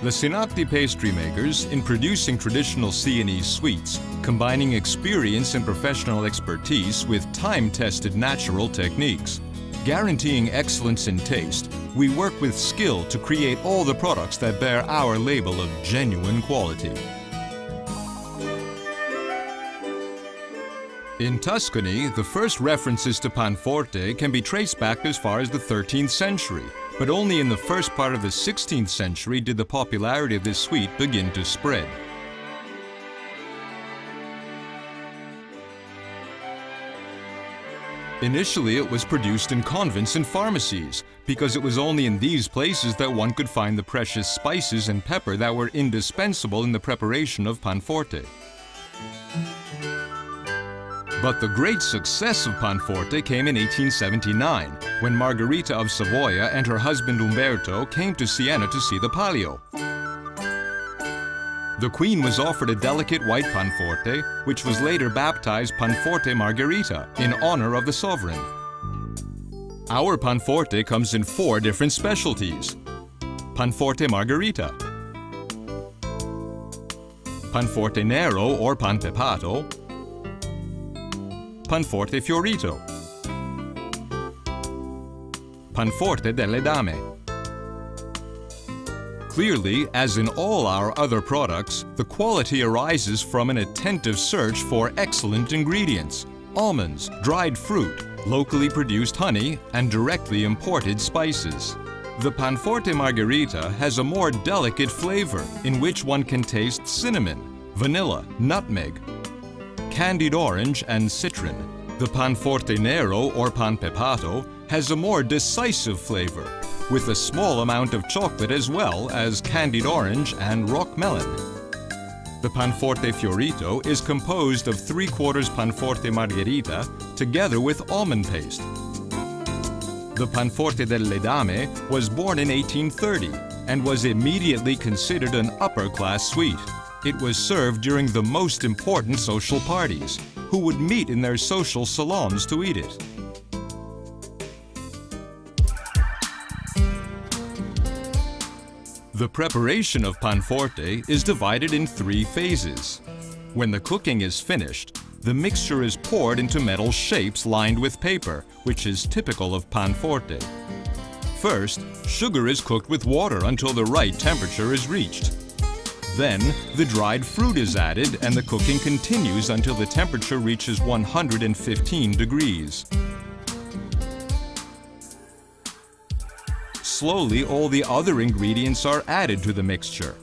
The Sinatti pastry makers, in producing traditional Sienese sweets, combining experience and professional expertise with time-tested natural techniques. Guaranteeing excellence in taste, we work with skill to create all the products that bear our label of genuine quality. In Tuscany, the first references to Panforte can be traced back as far as the 13th century, but only in the first part of the 16th century did the popularity of this sweet begin to spread. Initially, it was produced in convents and pharmacies, because it was only in these places that one could find the precious spices and pepper that were indispensable in the preparation of Panforte. But the great success of Panforte came in 1879, when Margherita of Savoia and her husband Umberto came to Siena to see the Palio. The Queen was offered a delicate white Panforte, which was later baptized Panforte Margherita, in honor of the sovereign. Our Panforte comes in 4 different specialties: Panforte Margherita, Panforte Nero or Pan Pepato, Panforte Fiorito, Panforte delle Dame. Clearly, as in all our other products, the quality arises from an attentive search for excellent ingredients: almonds, dried fruit, locally produced honey, and directly imported spices. The Panforte Margherita has a more delicate flavor in which one can taste cinnamon, vanilla, nutmeg, candied orange, and citron. The Panforte Nero or Pan Pepato has a more decisive flavor, with a small amount of chocolate as well as candied orange and rock melon. The Panforte Fiorito is composed of 3/4 Panforte Margherita together with almond paste. The Panforte delle Dame was born in 1830 and was immediately considered an upper-class sweet. It was served during the most important social parties, who would meet in their social salons to eat it. The preparation of Panforte is divided in 3 phases. When the cooking is finished, the mixture is poured into metal shapes lined with paper, which is typical of Panforte. First, sugar is cooked with water until the right temperature is reached. Then, the dried fruit is added and the cooking continues until the temperature reaches 115 degrees. Slowly, all the other ingredients are added to the mixture.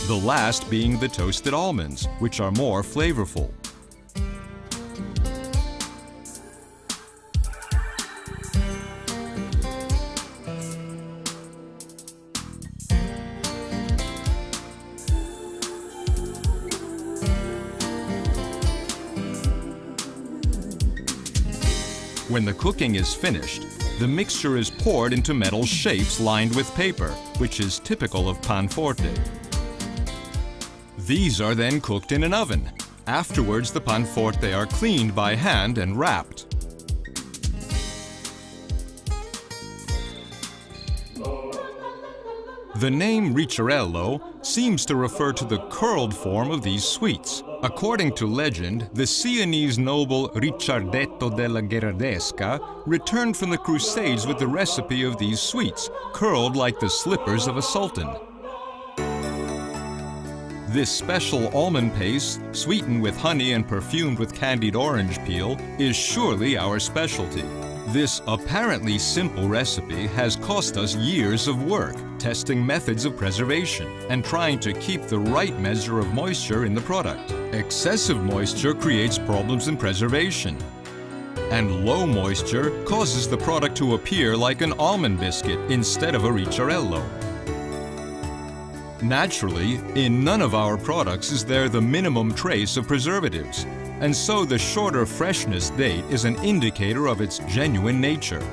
The last being the toasted almonds, which are more flavorful. When the cooking is finished, the mixture is poured into metal shapes lined with paper, which is typical of Panforte. These are then cooked in an oven. Afterwards, the Panforte are cleaned by hand and wrapped. The name Ricciarello seems to refer to the curled form of these sweets. According to legend, the Sienese noble Ricciardetto della Gherardesca returned from the Crusades with the recipe of these sweets, curled like the slippers of a sultan. This special almond paste, sweetened with honey and perfumed with candied orange peel, is surely our specialty. This apparently simple recipe has cost us years of work, testing methods of preservation and trying to keep the right measure of moisture in the product. Excessive moisture creates problems in preservation, and low moisture causes the product to appear like an almond biscuit instead of a Ricciarello. Naturally, in none of our products is there the minimum trace of preservatives, and so the shorter freshness date is an indicator of its genuine nature.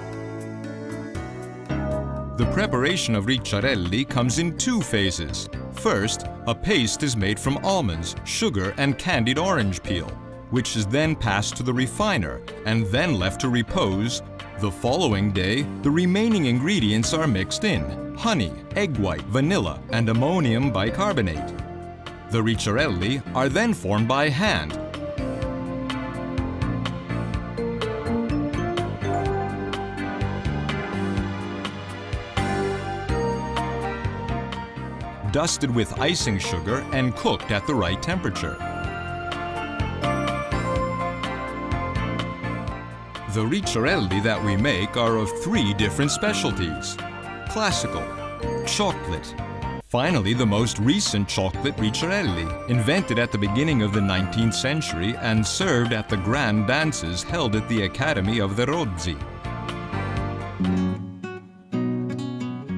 The preparation of Ricciarelli comes in 2 phases. First, a paste is made from almonds, sugar, and candied orange peel, which is then passed to the refiner and then left to repose. The following day, the remaining ingredients are mixed in: honey, egg white, vanilla, and ammonium bicarbonate. The Ricciarelli are then formed by hand. Dusted with icing sugar and cooked at the right temperature. The Ricciarelli that we make are of 3 different specialties: classical, chocolate. Finally, the most recent chocolate Ricciarelli, invented at the beginning of the 19th century and served at the grand dances held at the Academy of the Rozzi.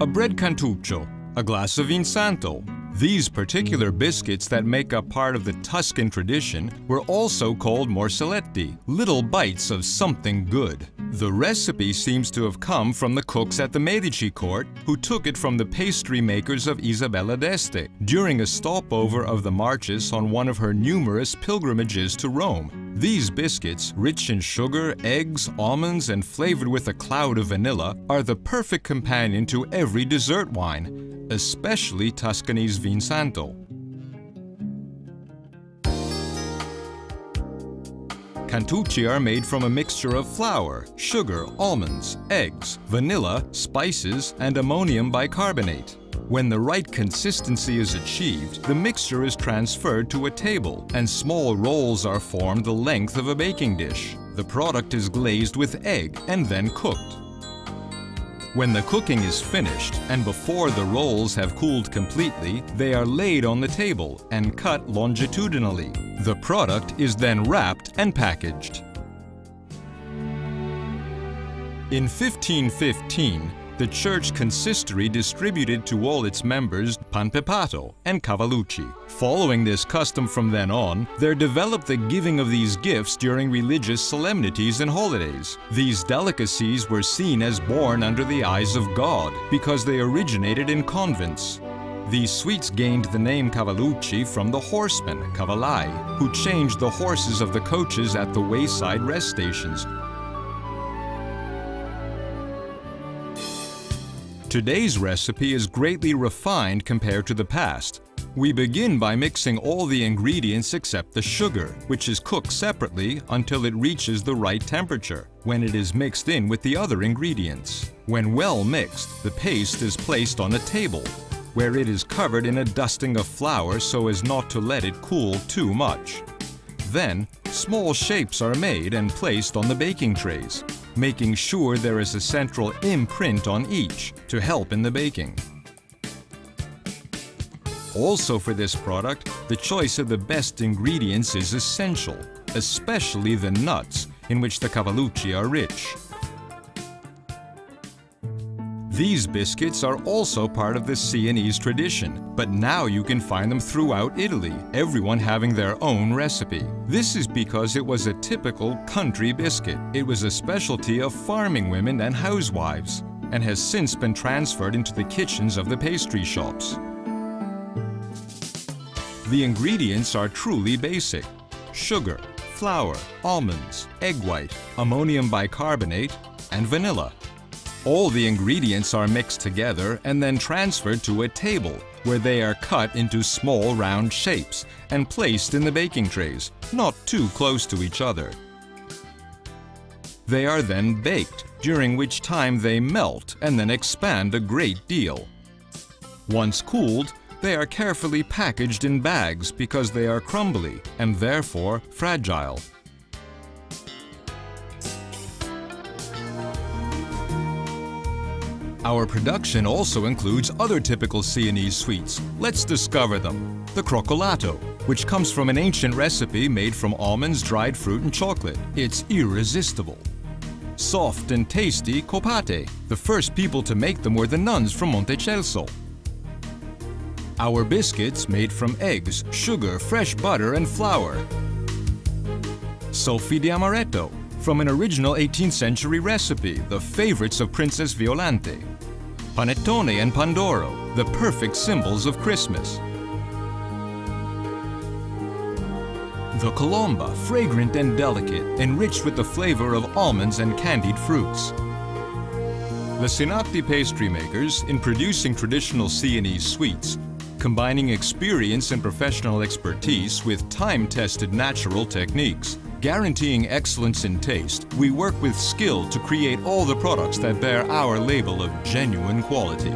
A bread cantuccio, a glass of vin santo. These particular biscuits that make up part of the Tuscan tradition were also called morselletti, little bites of something good. The recipe seems to have come from the cooks at the Medici court, who took it from the pastry makers of Isabella d'Este during a stopover of the Marches on one of her numerous pilgrimages to Rome. These biscuits, rich in sugar, eggs, almonds, and flavored with a cloud of vanilla, are the perfect companion to every dessert wine, especially Tuscany's vin santo. Cantucci are made from a mixture of flour, sugar, almonds, eggs, vanilla, spices, and ammonium bicarbonate. When the right consistency is achieved, the mixture is transferred to a table and small rolls are formed the length of a baking dish. The product is glazed with egg and then cooked. When the cooking is finished and before the rolls have cooled completely, they are laid on the table and cut longitudinally. The product is then wrapped and packaged. In 1515, the church consistory distributed to all its members pan pepato and cavallucci. Following this custom from then on, there developed the giving of these gifts during religious solemnities and holidays. These delicacies were seen as born under the eyes of God because they originated in convents. These sweets gained the name Cavallucci from the horsemen, cavallai, who changed the horses of the coaches at the wayside rest stations. Today's recipe is greatly refined compared to the past. We begin by mixing all the ingredients except the sugar, which is cooked separately until it reaches the right temperature, when it is mixed in with the other ingredients. When well mixed, the paste is placed on a table, where it is covered in a dusting of flour so as not to let it cool too much. Then, small shapes are made and placed on the baking trays, making sure there is a central imprint on each to help in the baking. Also for this product, the choice of the best ingredients is essential, especially the nuts, in which the Cavallucci are rich. These biscuits are also part of the Sienese tradition, but now you can find them throughout Italy, everyone having their own recipe. This is because it was a typical country biscuit. It was a specialty of farming women and housewives, and has since been transferred into the kitchens of the pastry shops. The ingredients are truly basic: sugar, flour, almonds, egg white, ammonium bicarbonate, and vanilla. All the ingredients are mixed together and then transferred to a table where they are cut into small round shapes and placed in the baking trays, not too close to each other. They are then baked, during which time they melt and then expand a great deal. Once cooled, they are carefully packaged in bags because they are crumbly and therefore fragile. Our production also includes other typical Sienese sweets. Let's discover them. The croccolato, which comes from an ancient recipe made from almonds, dried fruit, and chocolate. It's irresistible. Soft and tasty copate. The first people to make them were the nuns from Montecelso. Our biscuits made from eggs, sugar, fresh butter, and flour. Solfi di amaretto, from an original 18th century recipe, the favorites of Princess Violante. Panettone and Pandoro, the perfect symbols of Christmas. The colomba, fragrant and delicate, enriched with the flavor of almonds and candied fruits. The Sinatti pastry makers, in producing traditional Sienese sweets, combining experience and professional expertise with time-tested natural techniques. Guaranteeing excellence in taste, we work with skill to create all the products that bear our label of genuine quality.